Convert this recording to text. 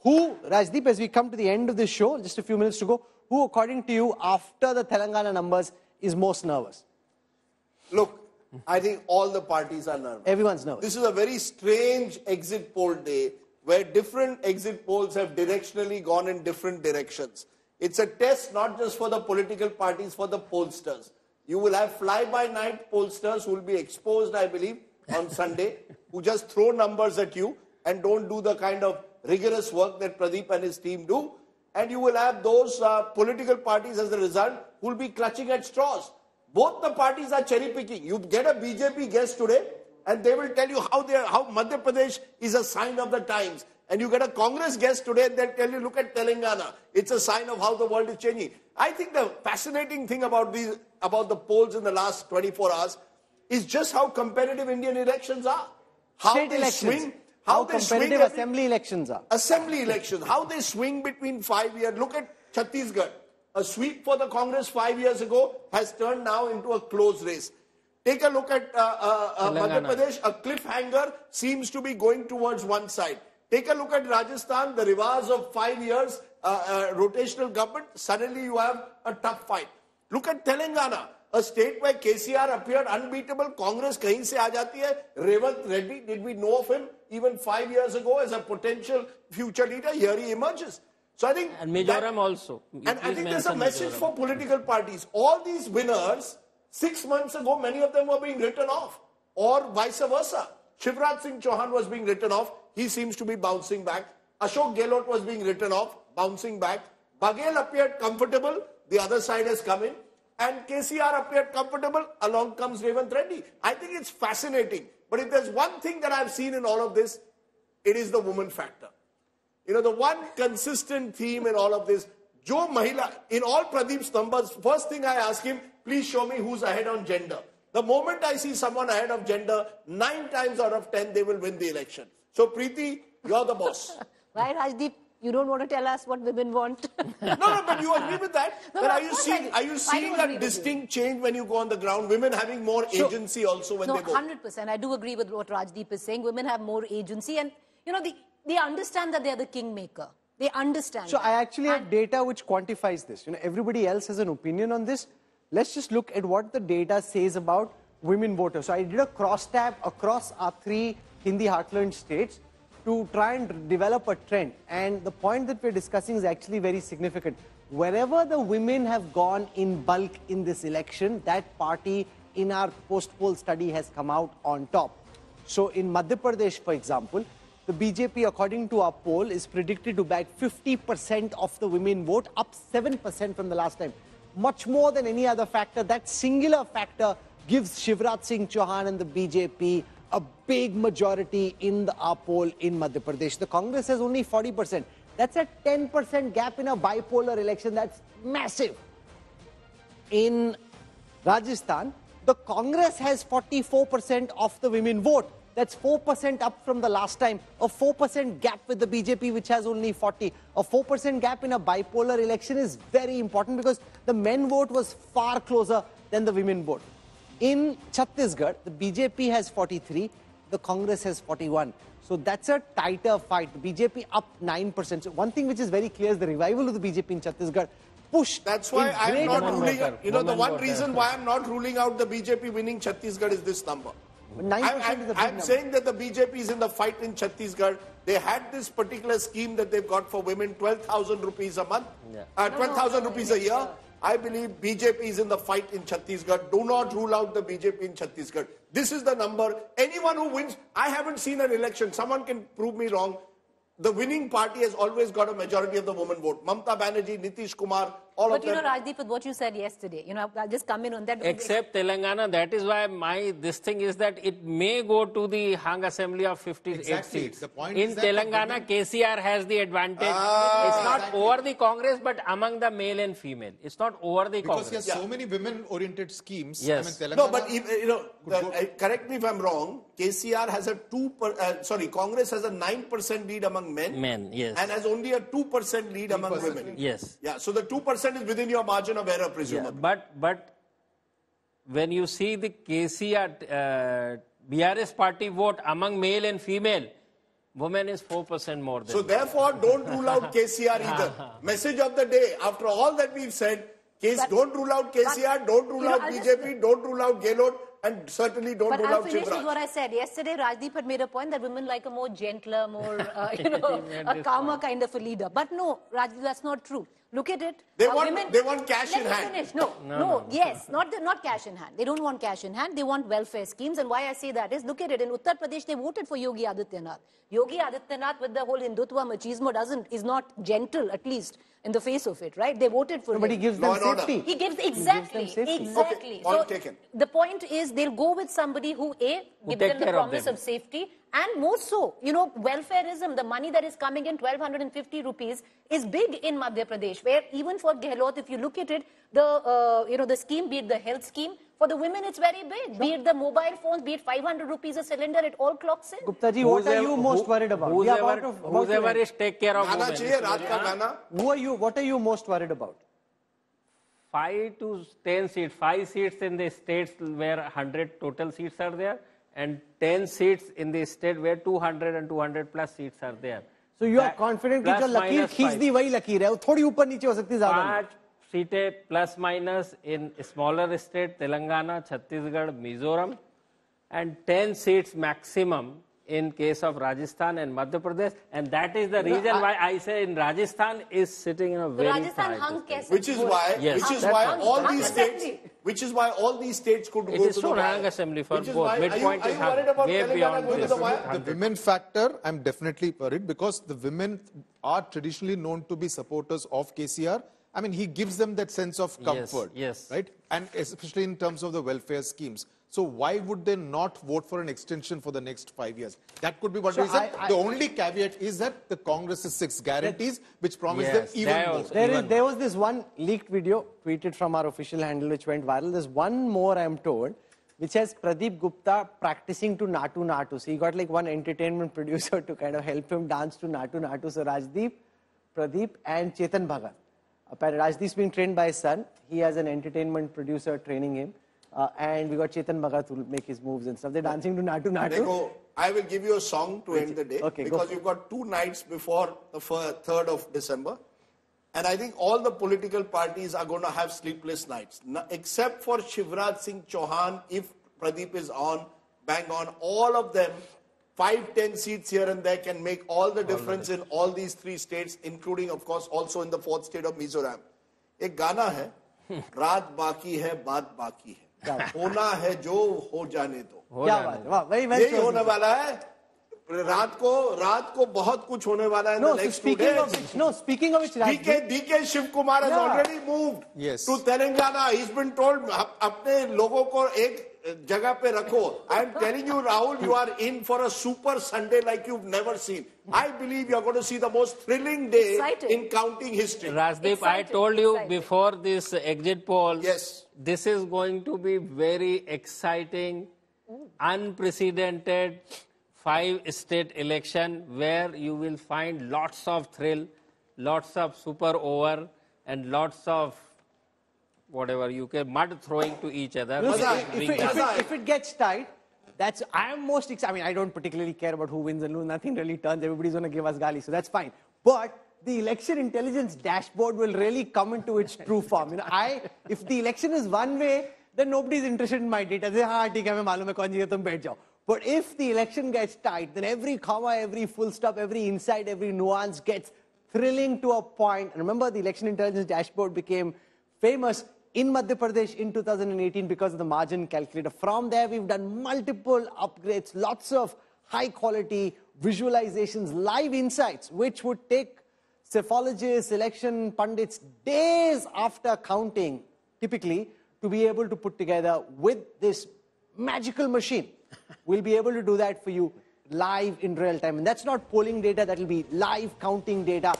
Who, Rajdeep, as we come to the end of this show, just a few minutes to go, who, according to you, after the Telangana numbers, is most nervous? Look, I think all the parties are nervous. Everyone's nervous. This is a very strange exit poll day where different exit polls have directionally gone in different directions. It's a test not just for the political parties, for the pollsters. You will have fly-by-night pollsters who will be exposed, I believe, on Sunday, who just throw numbers at you and don't do the kind of rigorous work that Pradeep and his team do. And you will have those political parties as a result who will be clutching at straws. Both the parties are cherry-picking. You get a BJP guest today, and they will tell you how Madhya Pradesh is a sign of the times. And you get a Congress guest today, and they'll tell you, look at Telangana. It's a sign of how the world is changing. I think the fascinating thing about the polls in the last 24 hours is just how competitive Indian elections are. How State they elections. swing. How competitive assembly elections are. Assembly elections. How they swing between 5 years. Look at Chhattisgarh. A sweep for the Congress 5 years ago has turned now into a close race. Take a look at Madhya Pradesh. A cliffhanger seems to be going towards one side. Take a look at Rajasthan, the reverse of 5 years, rotational government. Suddenly you have a tough fight. Look at Telangana, a state where KCR appeared unbeatable. Congress kahin se aa jati hai. Revant Reddy, did we know of him even 5 years ago as a potential future leader? Here he emerges. So I think... And Mizoram also. And I think there's a message for political parties. All these winners, 6 months ago, many of them were being written off. Or vice versa. Shivraj Singh Chauhan was being written off. He seems to be bouncing back. Ashok Gehlot was being written off, bouncing back. Baghel appeared comfortable. The other side has come in. And KCR appeared comfortable. Along comes Revant Reddy. I think it's fascinating. But if there's one thing that I've seen in all of this, it is the woman factor. You know, the one consistent theme in all of this, Jo Mahila, in all Pradeep's numbers, first thing I ask him, please show me who's ahead on gender. The moment I see someone ahead of gender, 9 times out of 10, they will win the election. So, Preeti, you're the boss. Why, Rajdeep? You don't want to tell us what women want? No, but you agree with that? No, but no, are you seeing a distinct change when you go on the ground? Women having more agency also when they go? No, 100%. I do agree with what Rajdeep is saying. Women have more agency and, you know, they understand that they are the kingmaker. They understand So that. I actually have data which quantifies this. You know, everybody else has an opinion on this. Let's just look at what the data says about women voters. So I did a cross-tab across our 3 Hindi heartland states to try and develop a trend. And the point that we're discussing is actually very significant. Wherever the women have gone in bulk in this election, that party in our post-poll study has come out on top. So in Madhya Pradesh, for example, the BJP, according to our poll, is predicted to bag 50% of the women vote, up 7% from the last time. Much more than any other factor. That singular factor gives Shivraj Singh Chauhan and the BJP a big majority in our poll in Madhya Pradesh. The Congress has only 40%. That's a 10% gap in a bipolar election. That's massive. In Rajasthan, the Congress has 44% of the women vote. That's 4% up from the last time. A 4% gap with the BJP, which has only 40. A 4% gap in a bipolar election is very important because the men vote was far closer than the women vote. In Chhattisgarh, the BJP has 43, the Congress has 41. So that's a tighter fight. The BJP up 9%. So one thing which is very clear is the revival of the BJP in Chhattisgarh pushed. That's why I'm not ruling out, you know, the one reason why I'm not ruling out the BJP winning Chhattisgarh is this number. 9% is a big I'm number. saying that the BJP is in the fight in Chhattisgarh. They had this particular scheme that they've got for women, 12,000 rupees a month, 12,000 rupees a year. I believe BJP is in the fight in Chhattisgarh. Do not rule out the BJP in Chhattisgarh. This is the number. Anyone who wins, I haven't seen an election. Someone can prove me wrong. The winning party has always got a majority of the women vote. Mamta Banerjee, Nitish Kumar, all of them. But you know, Rajdeep, with what you said yesterday, you know, I'll just come in on that. Except Telangana, that is why this thing is that it may go to the hung assembly of 58 seats. The point in is that Telangana, KCR has the advantage. It's not over the Congress, but among the male and female. It's not over the Congress. Because he has so many women-oriented schemes. Yes. I mean, Telangana, No, but you know, correct me if I'm wrong. KCR has a Congress has a 9% lead among men. Men, yes. And has only a 2% lead among women. Yes. Yeah. So the 2% is within your margin of error, presumably. Yeah, but when you see the KCR BRS party vote among male and female, women is 4% more than So therefore, don't rule out KCR either. Message of the day, after all that we've said, don't rule out KCR, don't rule out BJP, don't rule out Gehlot, and certainly don't rule I'll out finish with Shivraj. what I said. Yesterday, Rajdeep had made a point that women like a more gentler, more, a calmer kind of a leader. But no, Rajdeep, that's not true. Look at it. They Women, want cash in hand. Finish. No, yes, not cash in hand. They don't want cash in hand. They want welfare schemes. And why I say that is, look at it. In Uttar Pradesh, they voted for Yogi Adityanath. Yogi Adityanath, with the whole Hindutva machismo, is not gentle, at least in the face of it, right? They voted for him. But he gives them safety. He gives, exactly. Okay, point taken. The point is, they'll go with somebody who gives them the promise of safety, and more so, welfareism, the money that is coming in, 1,250 rupees, is big in Madhya Pradesh, where even for Gehlot, if you look at it, the scheme, be it the health scheme, for the women it's very big. Be it the mobile phones, be it 500 rupees a cylinder, it all clocks in. Gupta ji, what are you most worried about? Whoever is take care of women. What are you most worried about? 5 to 10 seats. 5 seats in the states where 100 total seats are there, and 10 seats in the state where 200 and 200 plus seats are there. So you are confident that the lakeer khizdi wahi lakeer hai, thodi upar niche ho sakti zyada. 5 seats plus minus in smaller state, Telangana, Chhattisgarh, Mizoram, and 10 seats maximum in case of Rajasthan and Madhya Pradesh, and that is the reason why I say in Rajasthan is sitting in a very Rajasthan hung which is why all these states could it go is to so the hung wire. assembly for Which is both. why- Midpoint are is you worried about way Telangana beyond going to this. the wire? The women factor, I'm definitely worried because the women are traditionally known to be supporters of KCR. I mean, he gives them that sense of comfort, yes. right? And especially in terms of the welfare schemes. So why would they not vote for an extension for the next 5 years? That could be one reason. The only caveat is that the Congress's 6 guarantees, which promise them even more. There was this one leaked video tweeted from our official handle which went viral. There's one more, I'm told, which has Pradeep Gupta practicing to Natu Natu. So he got like one entertainment producer to kind of help him dance to Natu Natu. So Rajdeep, Pradeep and Chetan Bhagat. Apparently Rajdeep's being trained by his son. He has an entertainment producer training him. And we got Chetan Bhagat who will make his moves and stuff. They're dancing to Natu Natu. I will give you a song to end the day, Okay, because you've got 2 nights before the 3rd of December. And I think all the political parties are going to have sleepless nights, except for Shivraj Singh Chauhan. If Pradeep is on, bang on, all of them, 5-10 seats here and there can make all the difference in all these 3 states, including, of course, also in the 4th state of Mizoram. एक गाना है, रात बाकी है, बात बाकी है, होना है जो हो जाने दो. क्या बात है, वाह, very well यही होने वाला है. रात को बहुत कुछ होने वाला है. No, so speaking of which, DK Shiv Kumar has already moved to Telangana. He's been told अपने लोगों को एक जगह पे रखो. I am telling you, Rahul, you are in for a super Sunday like you've never seen. I believe you are going to see the most thrilling day in counting history. Rajdeep, I told you before this exit poll, this is going to be very exciting, unprecedented 5-state election where you will find lots of thrill, lots of super over, and lots of whatever you can mud throwing to each other. If it gets tight, I am most excited. I mean, I don't particularly care about who wins and loses. Nothing really turns. Everybody's going to give us gali, so that's fine. But the election intelligence dashboard will really come into its true form. If the election is one way, then nobody's interested in my data. They say, "हाँ, ठीक है, मैं मालूम है कौन जीता, तुम बैठ जाओ." But if the election gets tight, then every comma, every full stop, every insight, every nuance gets thrilling to a point. And remember, the election intelligence dashboard became famous in Madhya Pradesh in 2018 because of the margin calculator. From there, we've done multiple upgrades, lots of high-quality visualizations, live insights, which would take psephologists, election pundits days after counting, typically, to be able to put together with this magical machine. We'll be able to do that for you live in real time. And that's not polling data, that will be live counting data